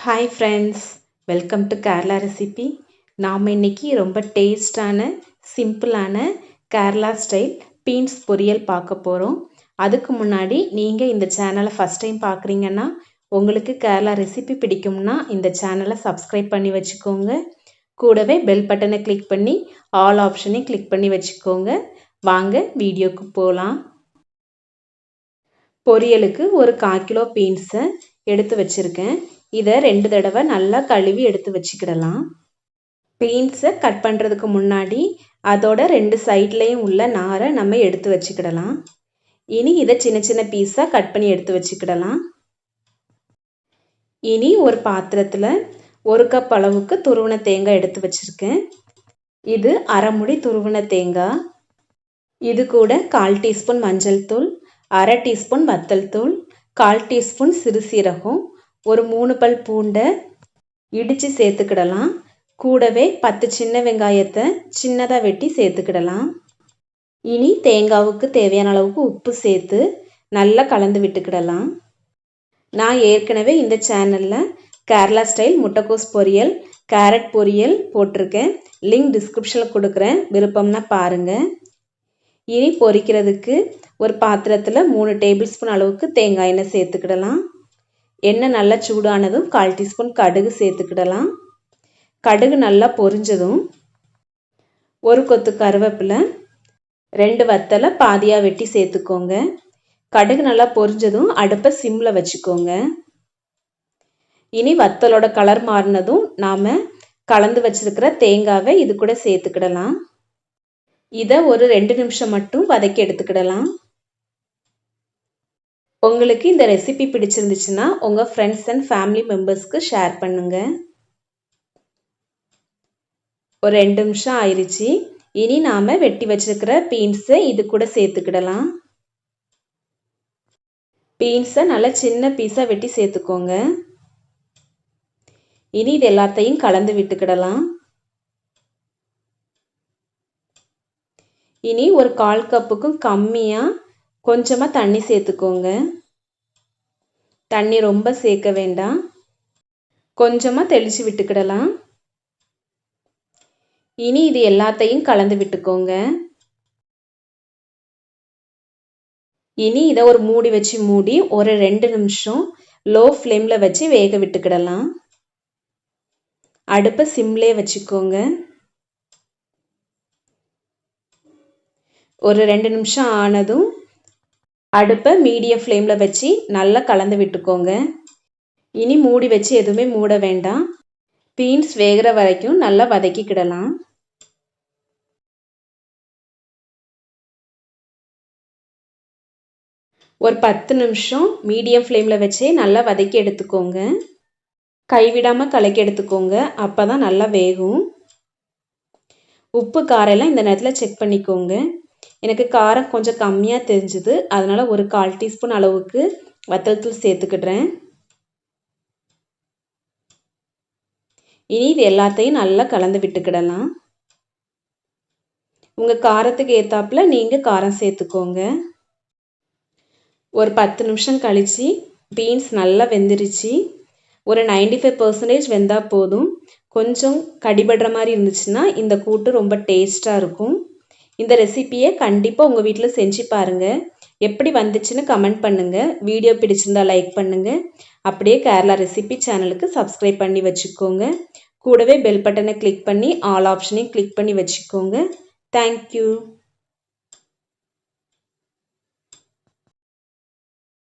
Hi friends, welcome to Kerala recipe. நாம் இன்றைக்கி ரொம்ப டேஸ்டான சிம்பிளான கேரளா ஸ்டைல் பீன்ஸ் பொரியல் பார்க்க போகிறோம். அதுக்கு முன்னாடி நீங்கள் இந்த சேனலை ஃபஸ்ட் டைம் பார்க்குறீங்கன்னா உங்களுக்கு கேரளா ரெசிபி பிடிக்கும்னா இந்த சேனலை சப்ஸ்கிரைப் பண்ணி வச்சுக்கோங்க. கூடவே பெல் பட்டனை கிளிக் பண்ணி ஆல் ஆப்ஷனையும் கிளிக் பண்ணி வச்சுக்கோங்க. வாங்க வீடியோக்கு போகலாம். பொரியலுக்கு ஒரு 1/4 கிலோ பீன்ஸை எடுத்து வச்சுருக்கேன். இதை 2 தடவை நல்லா கழுவி எடுத்து வச்சுக்கிடலாம். பீன்ஸை கட் பண்ணுறதுக்கு முன்னாடி அதோட 2 சைட்லேயும் உள்ள நாரை நம்ம எடுத்து வச்சுக்கிடலாம். இனி இதை சின்ன சின்ன பீஸாக கட் பண்ணி எடுத்து வச்சுக்கிடலாம். இனி ஒரு பாத்திரத்தில் 1 கப் அளவுக்கு துருவின தேங்காய் எடுத்து வச்சுருக்கேன். இது அரை முடி துருவின தேங்காய். இது கூட 1/4 டீஸ்பூன் மஞ்சள் தூள், அரை டீஸ்பூன் வத்தல் தூள், 1/4 டீஸ்பூன் சிறு சீரகம், ஒரு 3 பல் பூண்டை இடித்து சேர்த்துக்கிடலாம். கூடவே 10 சின்ன வெங்காயத்தை சின்னதாக வெட்டி சேர்த்துக்கிடலாம். இனி தேங்காவுக்கு தேவையான அளவுக்கு உப்பு சேர்த்து நல்லா கலந்து விட்டுக்கிடலாம். நான் ஏற்கனவே இந்த சேனலில் கேரளா ஸ்டைல் முட்டைக்கோஸ் பொரியல், கேரட் பொரியல் போட்டிருக்கேன். லிங்க் டிஸ்கிரிப்ஷனில் கொடுக்குறேன், விருப்பம்னா பாருங்கள். இனி பொரிக்கிறதுக்கு ஒரு பாத்திரத்தில் 3 டேபிள் ஸ்பூன் அளவுக்கு தேங்காய் எண்ணெய் சேர்த்துக்கிடலாம். எண்ணெய் நல்லா சூடானதும் 1/4 டீஸ்பூன் கடுகு சேர்த்துக்கிடலாம். கடுகு நல்லா பொரிஞ்சதும் ஒரு கொத்து கருவேப்பிலை, 2 வத்தலை பாதியாக வெட்டி சேர்த்துக்கோங்க. கடுகு நல்லா பொரிஞ்சதும் அடுப்பை சிம்மில் வச்சுக்கோங்க. இனி வத்தலோட கலர் மாறினதும் நாம் கலந்து வச்சிருக்கிற தேங்காவை இது கூட சேர்த்துக்கிடலாம். இதை ஒரு 2 நிமிஷம் மட்டும் வதக்கி எடுத்துக்கிடலாம். உங்களுக்கு இந்த ரெசிபி பிடிச்சிருந்துச்சுன்னா உங்கள் ஃப்ரெண்ட்ஸ் அண்ட் ஃபேமிலி மெம்பர்ஸ்க்கு ஷேர் பண்ணுங்கள். ஒரு 2 நிமிஷம் ஆயிடுச்சு. இனி நாம் வெட்டி வச்சிருக்கிற பீன்ஸை இது கூட சேர்த்துக்கிடலாம். பீன்ஸை நல்லா சின்ன பீஸாக வெட்டி சேர்த்துக்கோங்க. இனி இது எல்லாத்தையும் கலந்து விட்டுக்கிடலாம். இனி ஒரு 1/4 கப்புக்கும் கம்மியாக கொஞ்சமாக தண்ணி சேர்த்துக்கோங்க. தண்ணி ரொம்ப சேர்க்க வேண்டாம், கொஞ்சமாக தெளித்து விட்டுக்கிடலாம். இனி இது எல்லாத்தையும் கலந்து விட்டுக்கோங்க. இனி இதை ஒரு மூடி வச்சு மூடி ஒரு 2 நிமிஷம் லோ ஃப்ளேமில் வச்சு வேக விட்டுக்கிடலாம். அடுப்பை சிம்லே வச்சுக்கோங்க. ஒரு 2 நிமிஷம் ஆனதும் அடுப்பை மீடியம் ஃப்ளேமில் வச்சு நல்லா கலந்து விட்டுக்கோங்க. இனி மூடி வச்சு எதுவுமே மூட வேண்டாம். பீன்ஸ் வேகிற வரைக்கும் நல்லா வதக்கிக்கிடலாம். ஒரு 10 நிமிஷம் மீடியம் ஃப்ளேமில் வச்சு நல்லா வதக்கி எடுத்துக்கோங்க. கைவிடாமல் கலக்கி எடுத்துக்கோங்க, அப்போ தான் நல்லா வேகும். உப்பு காரெல்லாம் இந்த நேரத்தில் செக் பண்ணிக்கோங்க. எனக்கு காரம் கொஞ்சம் கம்மியாக தெரிஞ்சுது, அதனால் ஒரு 1/4 டீஸ்பூன் அளவுக்கு வத்தல் தூள் சேர்த்துக்கிடுறேன். இனி இது எல்லாத்தையும் நல்லா கலந்து விட்டுக்கிடலாம். உங்கள் காரத்துக்கு ஏற்றாப்புல நீங்கள் காரம் சேர்த்துக்கோங்க. ஒரு 10 நிமிஷம் கழித்து பீன்ஸ் நல்லா வெந்துருச்சு. ஒரு 95% வெந்தால் போதும். கொஞ்சம் கடிபடுற மாதிரி இருந்துச்சுன்னா இந்த கூட்டு ரொம்ப டேஸ்ட்டாக இருக்கும். இந்த ரெசிபியை கண்டிப்பாக உங்கள் வீட்டில் செஞ்சு பாருங்கள். எப்படி வந்துச்சுன்னு கமெண்ட் பண்ணுங்கள். வீடியோ பிடிச்சிருந்தா லைக் பண்ணுங்கள். அப்படியே கேரளா ரெசிபி சேனலுக்கு சப்ஸ்கிரைப் பண்ணி வச்சுக்கோங்க. கூடவே பெல் பட்டனை கிளிக் பண்ணி ஆல் ஆப்ஷனையும் கிளிக் பண்ணி வச்சுக்கோங்க. தேங்க்யூ.